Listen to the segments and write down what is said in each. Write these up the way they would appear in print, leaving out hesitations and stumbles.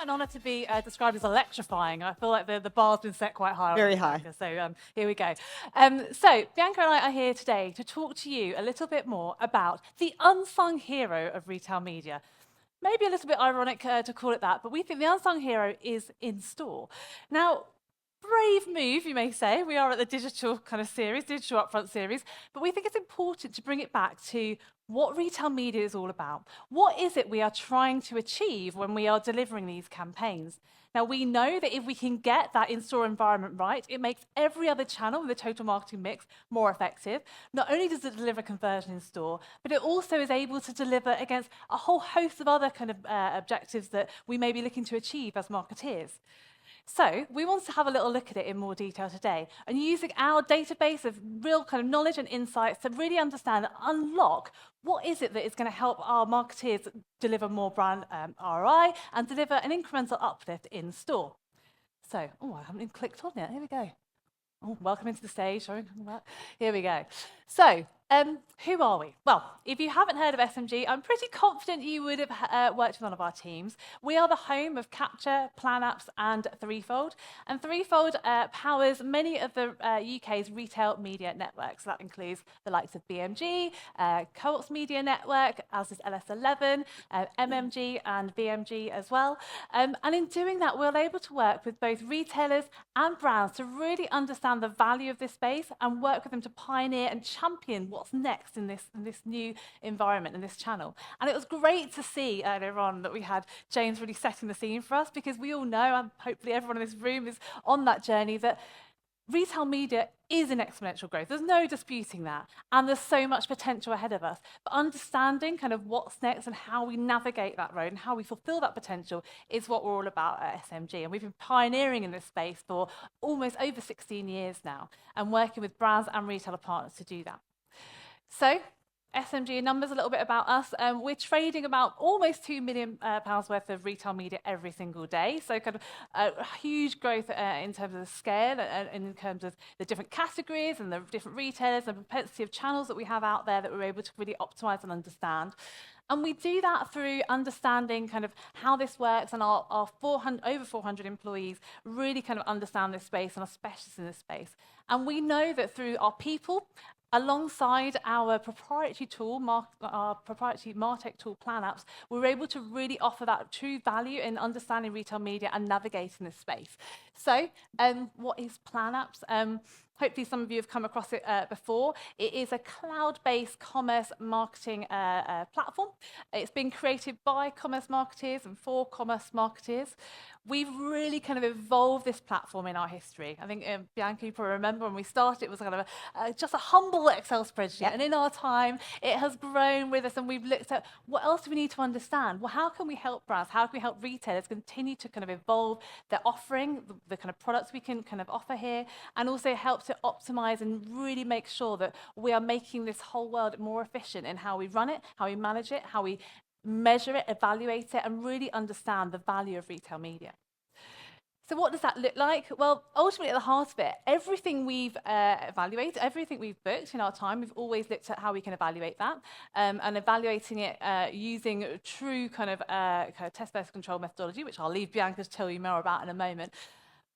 quite an honour to be described as electrifying. I feel like the bar's been set quite high. Very high. So here we go. So Bianca and I are here today to talk to you a little bit more about the unsung hero of retail media. Maybe a little bit ironic to call it that, but we think the unsung hero is in store. Now, brave move, you may say. We are at the digital kind of series, digital upfront series, but we think it's important to bring it back to what retail media is all about. What is it we are trying to achieve when we are delivering these campaigns? Now, we know that if we can get that in-store environment right, it makes every other channel in the total marketing mix more effective. Not only does it deliver conversion in store, but it also is able to deliver against a whole host of other kind of objectives that we may be looking to achieve as marketeers. So we want to have a little look at it in more detail today and using our database of real kind of knowledge and insights to really understand and unlock what is it that is going to help our marketeers deliver more brand ROI and deliver an incremental uplift in store. So, I haven't even clicked on it. Here we go. Welcome into the stage. Sorry. Here we go. So, who are we? Well, if you haven't heard of SMG, I'm pretty confident you would have worked with one of our teams. We are the home of Capture, Plan Apps, and Threefold. And Threefold powers many of the UK's retail media networks. That includes the likes of BMG, Co-op's Media Network, as is LS11, MMG, and BMG as well. And in doing that, we're able to work with both retailers and brands to really understand the value of this space and work with them to pioneer and champion what's next in this new environment, in this channel. And it was great to see earlier on that we had James really setting the scene for us, because we all know, and hopefully everyone in this room is on that journey, that retail media is in exponential growth. There's no disputing that. And there's so much potential ahead of us. But understanding kind of what's next and how we navigate that road and how we fulfill that potential is what we're all about at SMG. And we've been pioneering in this space for almost over 16 years now and working with brands and retailer partners to do that. So, SMG numbers, a little bit about us. We're trading about almost £2 million worth of retail media every single day. So kind of a huge growth in terms of the scale and in terms of the different categories and the different retailers and the propensity of channels that we have out there that we're able to really optimize and understand. And we do that through understanding kind of how this works, and our over 400 employees really kind of understand this space and are specialists in this space. And we know that through our people, alongside our proprietary tool, our proprietary MarTech tool, Plan Apps, we're able to really offer that true value in understanding retail media and navigating this space. So, what is Plan Apps? Hopefully some of you have come across it before. It is a cloud-based commerce marketing platform. It's been created by commerce marketers and for commerce marketers. We've really kind of evolved this platform in our history. I think, Bianca, you probably remember when we started, it was kind of just a humble Excel spreadsheet. Yep. And in our time, it has grown with us, and we've looked at what else do we need to understand? Well, how can we help brands? How can we help retailers continue to kind of evolve their offering, the kind of products we can kind of offer here, and also help to optimize and really make sure that we are making this whole world more efficient in how we run it, how we manage it, how we measure it, evaluate it, and really understand the value of retail media. So what does that look like? Well, ultimately at the heart of it, everything we've evaluated, everything we've booked in our time, we've always looked at how we can evaluate that, and evaluating it using a true kind of test versus control methodology, which I'll leave Bianca to tell you more about in a moment.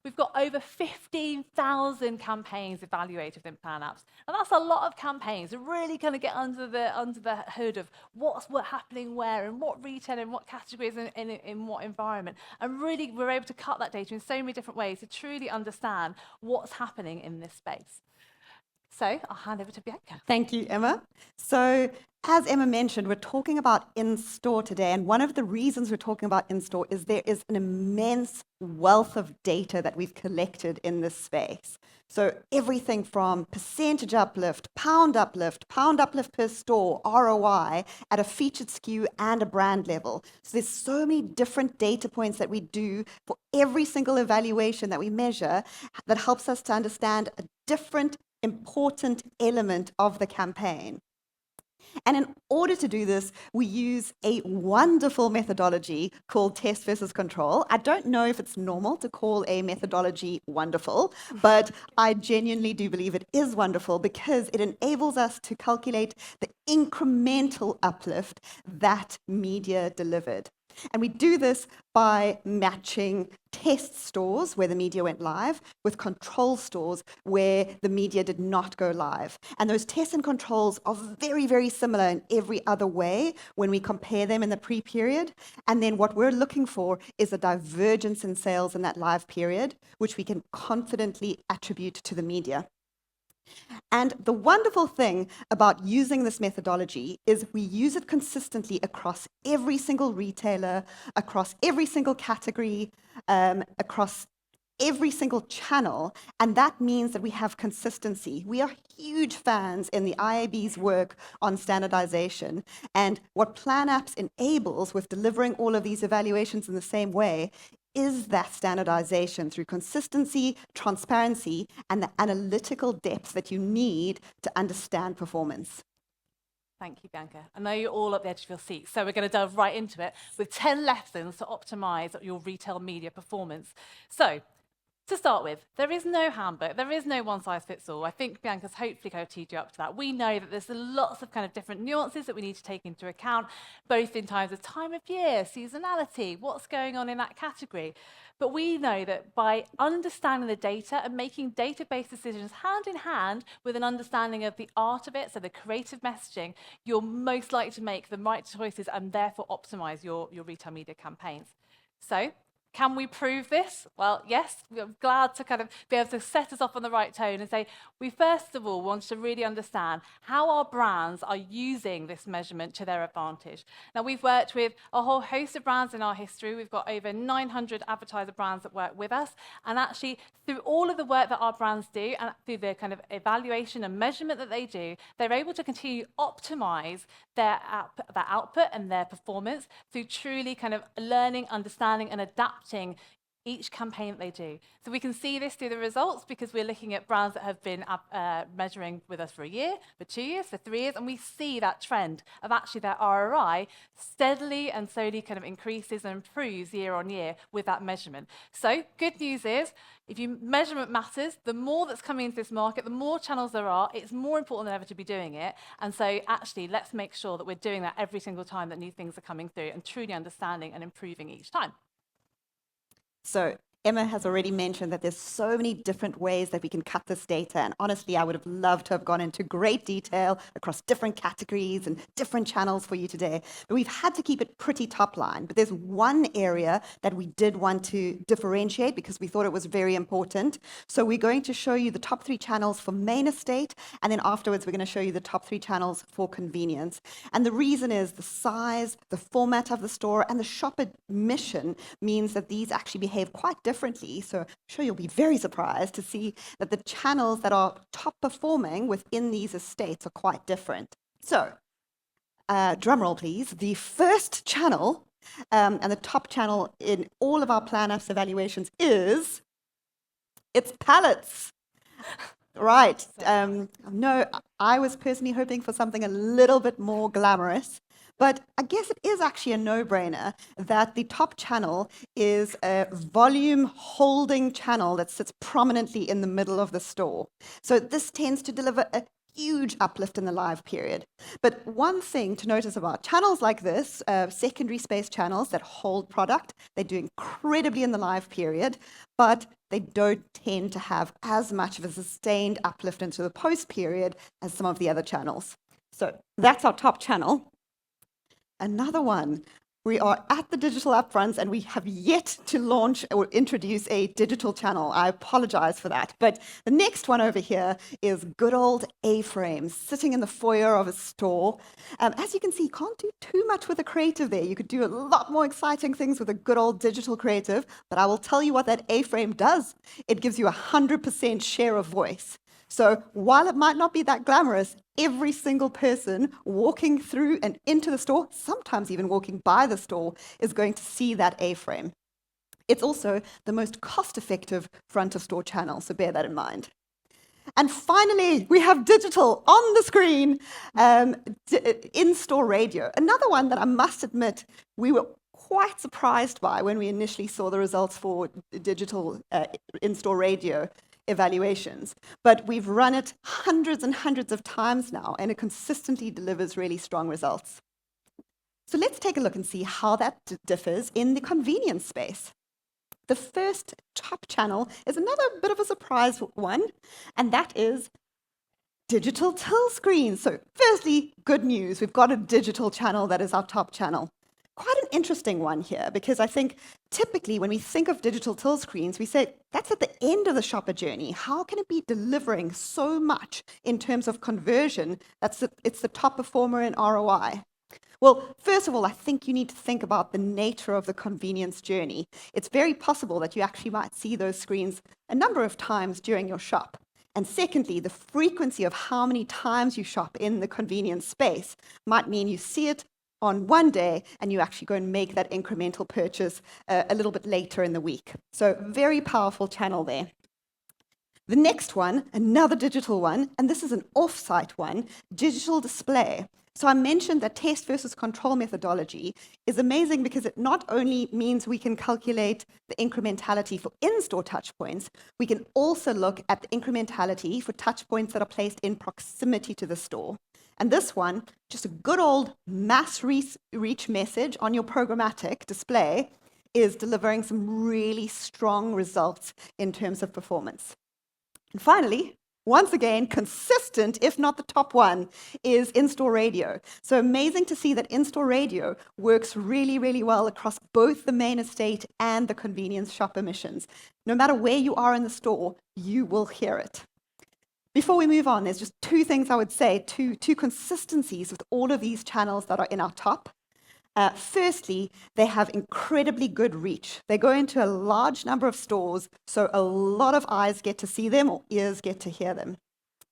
We've got over 15,000 campaigns evaluated within Plan Apps. And that's a lot of campaigns to really kind of get under the hood of what's happening where, and what retail, and what categories, in what environment. And really, we're able to cut that data in so many different ways to truly understand what's happening in this space. So I'll hand over to Bianca. Thank you, Emma. So as Emma mentioned, we're talking about in-store today, and one of the reasons we're talking about in-store is there is an immense wealth of data that we've collected in this space. So everything from percentage uplift, pound uplift per store, ROI at a featured SKU and a brand level. So there's so many different data points that we do for every single evaluation that we measure that helps us to understand a different important element of the campaign. And in order to do this, we use a wonderful methodology called test versus control. I don't know if it's normal to call a methodology wonderful, but I genuinely do believe it is wonderful because it enables us to calculate the incremental uplift that media delivered. And we do this by matching test stores where the media went live with control stores where the media did not go live. And those tests and controls are very, very similar in every other way when we compare them in the pre-period. And then what we're looking for is a divergence in sales in that live period, which we can confidently attribute to the media. And the wonderful thing about using this methodology is we use it consistently across every single retailer, across every single category, across every single channel, and that means that we have consistency. We are huge fans in the IAB's work on standardization, and what Plan Apps enables with delivering all of these evaluations in the same way is that standardization through consistency, transparency, and the analytical depth that you need to understand performance. Thank you, Bianca. I know you're all at the edge of your seat, so we're going to delve right into it with 10 lessons to optimize your retail media performance. So, to start with, there is no handbook, there is no one-size-fits-all. I think Bianca's hopefully kind of teed you up to that. We know that there's lots of kind of different nuances that we need to take into account, both in terms of time of year, seasonality, what's going on in that category. But we know that by understanding the data and making data-based decisions hand in hand with an understanding of the art of it, so the creative messaging, you're most likely to make the right choices and therefore optimize your retail media campaigns. So, can we prove this? Well, yes, we're glad to kind of be able to set us off on the right tone and say, we first of all want to really understand how our brands are using this measurement to their advantage. Now, we've worked with a whole host of brands in our history. We've got over 900 advertiser brands that work with us. And actually, through all of the work that our brands do and through the kind of evaluation and measurement that they do, they're able to continue to optimize their output and their performance through truly kind of learning, understanding, and adapting each campaign that they do. So we can see this through the results because we're looking at brands that have been measuring with us for a year, for 2 years, for 3 years, and we see that trend of actually their ROI steadily and slowly kind of increases and improves year on year with that measurement. So good news is, if measurement matters, the more that's coming into this market, the more channels there are, it's more important than ever to be doing it. And so actually, let's make sure that we're doing that every single time that new things are coming through and truly understanding and improving each time. So Emma has already mentioned that there's so many different ways that we can cut this data, and honestly, I would have loved to have gone into great detail across different categories and different channels for you today, but we've had to keep it pretty top line. But there's one area that we did want to differentiate because we thought it was very important. So we're going to show you the top 3 channels for main estate, and then afterwards we're going to show you the top 3 channels for convenience. And the reason is the size, the format of the store, and the shopper mission means that these actually behave quite differently. So I'm sure you'll be very surprised to see that the channels that are top performing within these estates are quite different. So, drum roll please. The first channel and the top channel in all of our Plan Apps evaluations is, it's pallets. Right. No, I was personally hoping for something a little bit more glamorous. But I guess it is actually a no-brainer that the top channel is a volume holding channel that sits prominently in the middle of the store. So this tends to deliver a huge uplift in the live period. But one thing to notice about channels like this, secondary space channels that hold product, they do incredibly in the live period, but they don't tend to have as much of a sustained uplift into the post period as some of the other channels. So that's our top channel. Another one, we are at the Digital Upfronts and we have yet to launch or introduce a digital channel. I apologize for that. But the next one over here is good old A-frames sitting in the foyer of a store. As you can see, you can't do too much with a creative there. You could do a lot more exciting things with a good old digital creative, but I will tell you what that A-frame does. It gives you 100% share of voice. So while it might not be that glamorous, every single person walking through and into the store, sometimes even walking by the store, is going to see that A-frame. It's also the most cost-effective front-of-store channel, so bear that in mind. And finally, we have digital on the screen, in-store radio. Another one that I must admit we were quite surprised by when we initially saw the results for digital in-store radio evaluations, but we've run it hundreds and hundreds of times now, and it consistently delivers really strong results. So let's take a look and see how that differs in the convenience space. The first top channel is another bit of a surprise one, and that is digital till screens. So firstly, good news, we've got a digital channel that is our top channel. Quite an interesting one here, because I think typically when we think of digital till screens, we say that's at the end of the shopper journey. How can it be delivering so much in terms of conversion? It's the top performer in ROI. Well, first of all, I think you need to think about the nature of the convenience journey. It's very possible that you actually might see those screens a number of times during your shop. And secondly, the frequency of how many times you shop in the convenience space might mean you see it on one day and you actually go and make that incremental purchase a little bit later in the week. So very powerful channel there. The next one, another digital one, and this is an off-site one, digital display. So I mentioned that test versus control methodology is amazing because it not only means we can calculate the incrementality for in-store touchpoints, we can also look at the incrementality for touchpoints that are placed in proximity to the store. And this one, just a good old mass reach message on your programmatic display, is delivering some really strong results in terms of performance. And finally, once again, consistent, if not the top one, is in-store radio. So amazing to see that in-store radio works really, really well across both the main estate and the convenience shopper missions. No matter where you are in the store, you will hear it. Before we move on, there's just two things I would say, two consistencies with all of these channels that are in our top. Firstly, they have incredibly good reach. They go into a large number of stores, so a lot of eyes get to see them or ears get to hear them.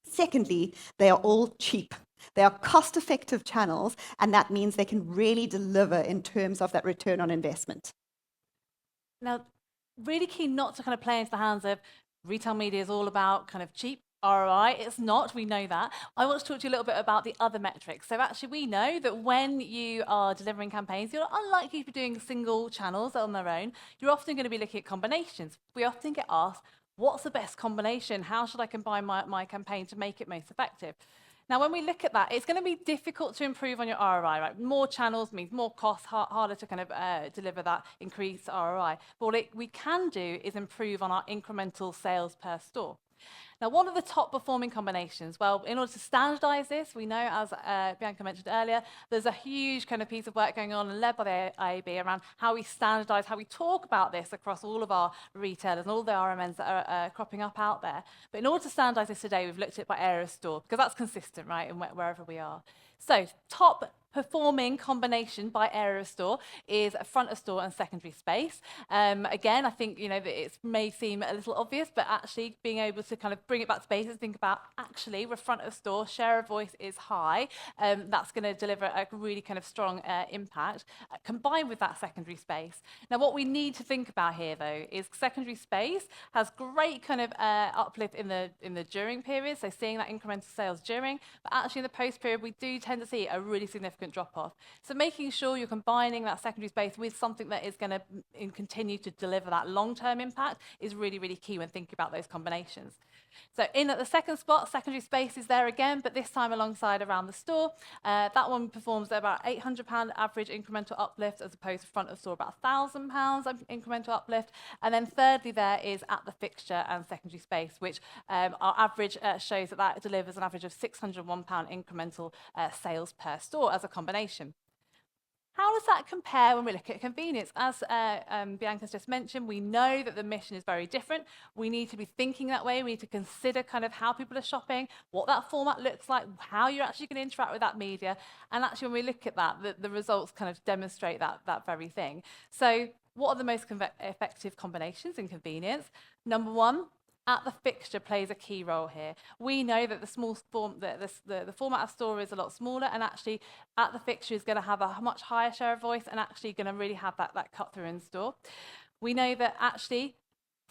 Secondly, they are all cheap. They are cost-effective channels, and that means they can really deliver in terms of that return on investment. Now, really keen not to kind of play into the hands of retail media is all about kind of cheap ROI. It's not, we know that. I want to talk to you a little bit about the other metrics. So actually we know that when you are delivering campaigns, you're unlikely to be doing single channels on their own. You're often going to be looking at combinations. We often get asked, what's the best combination? How should I combine my campaign to make it most effective? Now, when we look at that, it's going to be difficult to improve on your ROI, right? More channels means more costs, harder to kind of deliver that increased ROI. But what we can do is improve on our incremental sales per store. Now, what are the top performing combinations? Well, in order to standardize this, we know, as Bianca mentioned earlier, there's a huge kind of piece of work going on and led by the IAB around how we standardize, how we talk about this across all of our retailers and all the RMNs that are cropping up out there. But in order to standardize this today, we've looked at it by area of store, because that's consistent, right, in wherever we are. So, top performing combination by area of store is front of store and secondary space. Again, I think that it may seem a little obvious, but actually being able to kind of bring it back to basics, think about actually we're front of store, share of voice is high. That's going to deliver a really kind of strong impact combined with that secondary space. Now, what we need to think about here though is secondary space has great kind of uplift in the during period, so seeing that incremental sales during, but actually in the post period we do tend to see a really significant drop-off. So making sure you're combining that secondary space with something that is going to continue to deliver that long-term impact is really, really key when thinking about those combinations. So in at the second spot, secondary space is there again, but this time alongside around the store. That one performs at about £800 average incremental uplift as opposed to front of store about £1,000 incremental uplift. And then thirdly there is at the fixture and secondary space, which our average shows that delivers an average of £601 incremental sales per store as a combination. How does that compare when we look at convenience? As Bianca's just mentioned, we know that the mission is very different. We need to be thinking that way. We need to consider kind of how people are shopping, what that format looks like, how you're actually going to interact with that media. And actually, when we look at that, the results kind of demonstrate that very thing. So what are the most effective combinations in convenience? Number one, at the fixture plays a key role here. We know that the format of store is a lot smaller, and actually at the fixture is going to have a much higher share of voice and actually going to really have that cut through in store. We know that actually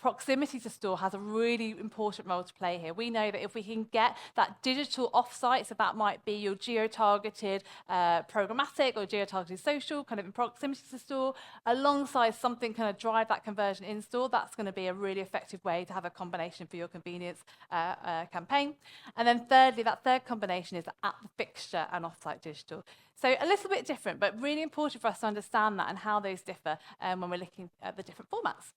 proximity to store has a really important role to play here. We know that if we can get that digital offsite, so that might be your geo-targeted programmatic or geo-targeted social, kind of in proximity to store, alongside something kind of drive that conversion in store, that's going to be a really effective way to have a combination for your convenience campaign. And then thirdly, that third combination is at the fixture and offsite digital. So a little bit different, but really important for us to understand that and how those differ when we're looking at the different formats.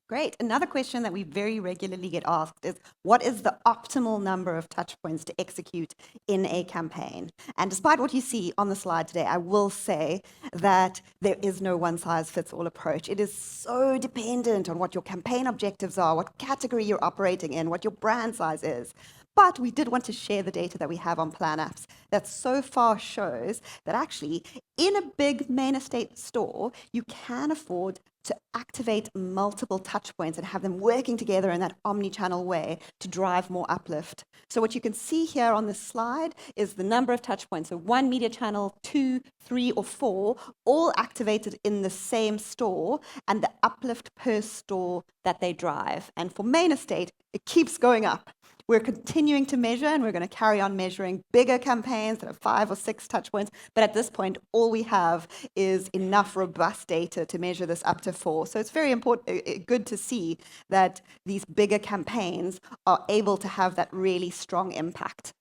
Great. Another question that we very regularly get asked is, what is the optimal number of touch points to execute in a campaign? And despite what you see on the slide today, I will say that there is no one-size-fits-all approach. It is so dependent on what your campaign objectives are, what category you're operating in, what your brand size is. But we did want to share the data that we have on Plan Apps that so far shows that actually in a big main estate store, you can afford to activate multiple touch points and have them working together in that omni-channel way to drive more uplift. So what you can see here on this slide is the number of touch points. So 1 media channel, 2, 3, or 4, all activated in the same store, and the uplift per store that they drive. And for main estate, it keeps going up. We're continuing to measure, and we're going to carry on measuring bigger campaigns that have 5 or 6 touch points. But at this point, all we have is enough robust data to measure this up to 4. So it's very important, good to see that these bigger campaigns are able to have that really strong impact.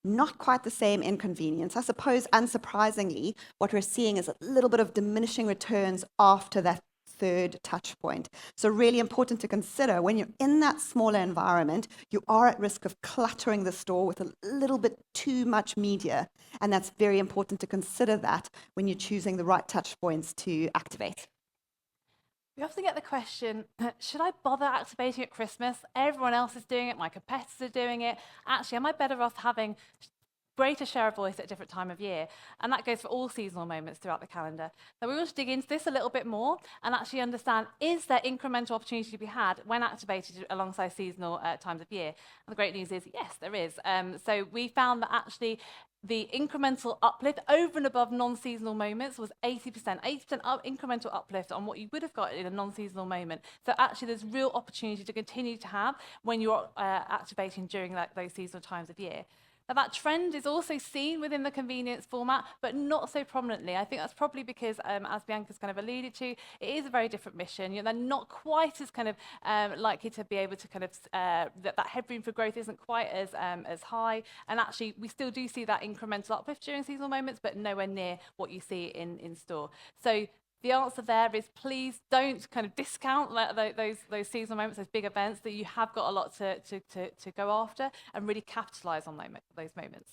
Not quite the same inconvenience. I suppose, unsurprisingly, what we're seeing is a little bit of diminishing returns after that third touch point. So really important to consider when you're in that smaller environment, you are at risk of cluttering the store with a little bit too much media. And that's very important to consider that when you're choosing the right touch points to activate. We often get the question, should I bother activating at Christmas? Everyone else is doing it, my competitors are doing it. Actually, am I better off having greater share of voice at a different time of year? And that goes for all seasonal moments throughout the calendar. Now we want to dig into this a little bit more and actually understand, is there incremental opportunity to be had when activated alongside seasonal times of year? And the great news is, yes, there is. So we found that actually the incremental uplift over and above non-seasonal moments was 80%, 80% incremental uplift on what you would have got in a non-seasonal moment. So actually there's real opportunity to continue to have when you're activating during those seasonal times of year. Now, that trend is also seen within the convenience format, but not so prominently. I think that's probably because, as Bianca's kind of alluded to, it is a very different mission. They're not quite as kind of likely to be able to kind of, that headroom for growth isn't quite as high. And actually, we still do see that incremental uplift during seasonal moments, but nowhere near what you see in store. So the answer there is, please don't kind of discount those seasonal moments, those big events, that you have got a lot to go after, and really capitalize on those moments.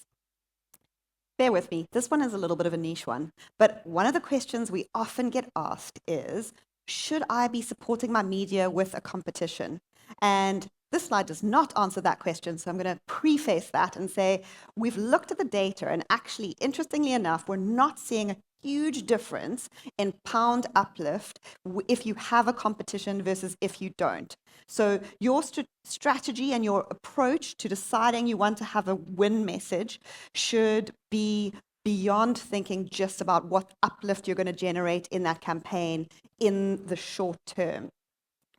Bear with me. This one is a little bit of a niche one. But one of the questions we often get asked is, should I be supporting my media with a competition? And this slide does not answer that question, so I'm going to preface that and say we've looked at the data, and actually, interestingly enough, we're not seeing a huge difference in pound uplift if you have a competition versus if you don't. So your strategy and your approach to deciding you want to have a win message should be beyond thinking just about what uplift you're going to generate in that campaign in the short term.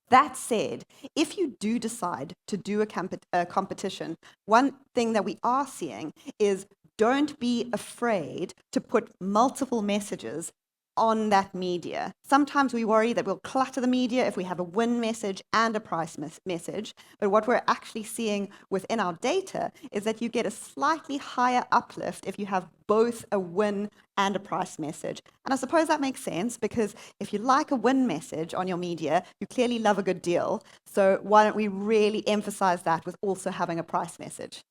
That said, if you do decide to do a competition, one thing that we are seeing is, don't be afraid to put multiple messages on that media. Sometimes we worry that we'll clutter the media if we have a win message and a price message, but what we're actually seeing within our data is that you get a slightly higher uplift if you have both a win and a price message. And I suppose that makes sense, because if you like a win message on your media, you clearly love a good deal. So why don't we really emphasize that with also having a price message?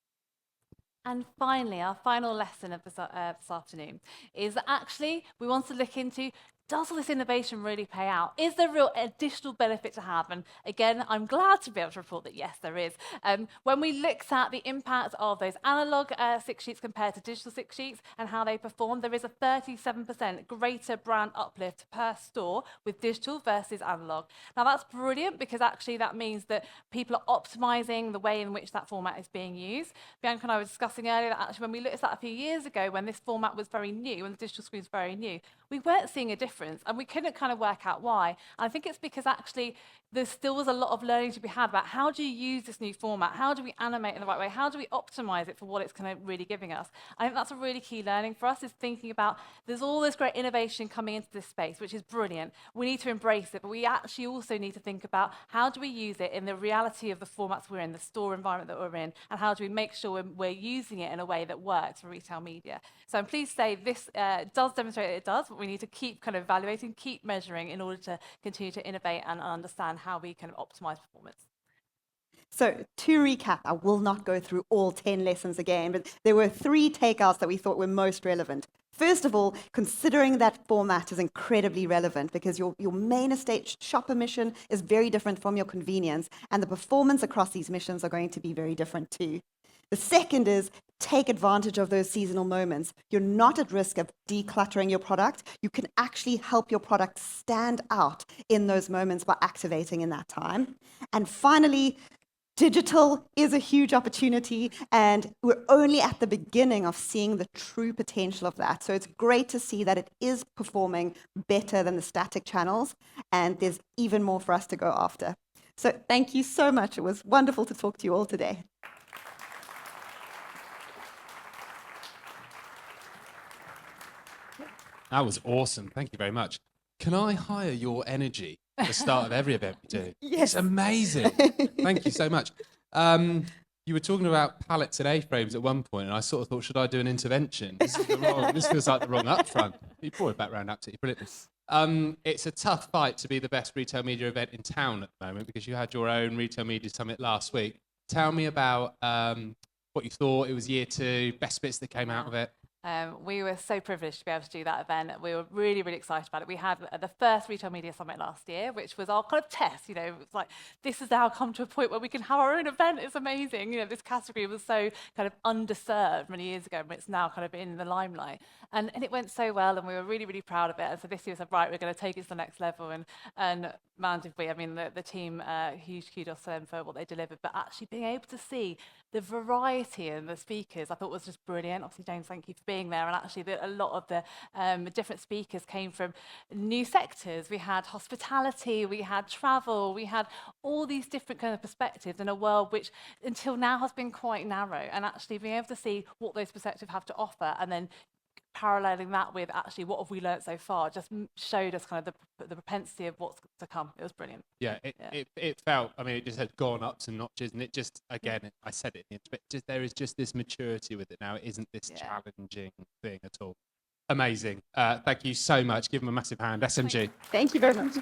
And finally, our final lesson of this afternoon is that actually we want to look into, does all this innovation really pay out? Is there real additional benefit to have? And again, I'm glad to be able to report that yes, there is. When we looked at the impact of those analog 6 sheets compared to digital 6 sheets and how they perform, there is a 37% greater brand uplift per store with digital versus analog. Now that's brilliant, because actually that means that people are optimizing the way in which that format is being used. Bianca and I were discussing earlier that actually when we looked at that a few years ago, when this format was very new, when the digital screen was very new, we weren't seeing a difference difference, and we couldn't kind of work out why. And I think it's because actually there still was a lot of learning to be had about how do you use this new format, how do we animate in the right way, how do we optimize it for what it's kind of really giving us. I think that's a really key learning for us, is thinking about there's all this great innovation coming into this space, which is brilliant. We need to embrace it, but we actually also need to think about how do we use it in the reality of the formats we're in, the store environment that we're in, and how do we make sure we're using it in a way that works for retail media. So I'm pleased to say this does demonstrate that it does, but we need to keep kind of evaluating, keep measuring in order to continue to innovate and understand how we can optimize performance. So to recap, I will not go through all 10 lessons again, but there were 3 takeouts that we thought were most relevant. First of all, considering that format is incredibly relevant because your main estate shopper mission is very different from your convenience, and the performance across these missions are going to be very different too. The second is take advantage of those seasonal moments. You're not at risk of decluttering your product. You can actually help your product stand out in those moments by activating in that time. And finally, digital is a huge opportunity, and we're only at the beginning of seeing the true potential of that. So it's great to see that it is performing better than the static channels, and there's even more for us to go after. So thank you so much. It was wonderful to talk to you all today. That was awesome. Thank you very much. Can I hire your energy at the start of every event we do? Yes. It's amazing. Thank you so much. You were talking about pallets and A-frames at one point, and I sort of thought, should I do an intervention? This feels like the wrong upfront. You brought it back round absolutely brilliantly. It's a tough fight to be the best retail media event in town at the moment because you had your own retail media summit last week. Tell me about what you thought. It was year 2, best bits that came out of it. We were so privileged to be able to do that event. We were really, really excited about it. We had the first Retail Media Summit last year, which was our kind of test. You know, it's like, this has now come to a point where we can have our own event. It's amazing. You know, this category was so kind of underserved many years ago, but it's now kind of in the limelight. And it went so well, and we were really, really proud of it. And so this year we said, right, we're going to take it to the next level. And man, did we. I mean, the team, huge kudos to them for what they delivered. But actually being able to see the variety in the speakers, I thought was just brilliant. Obviously, James, thank you for being there. And actually, a lot of the different speakers came from new sectors. We had hospitality, we had travel, we had all these different kind of perspectives in a world which until now has been quite narrow. And actually being able to see what those perspectives have to offer, and then paralleling that with actually what have we learned so far, just showed us kind of the propensity of what's to come. It was brilliant. Yeah, it felt, I mean, it just had gone up some notches, and it just, again, I said it, but there is just this maturity with it now. It isn't this challenging thing at all. Amazing. Thank you so much. Give them a massive hand. SMG. Thank you very much.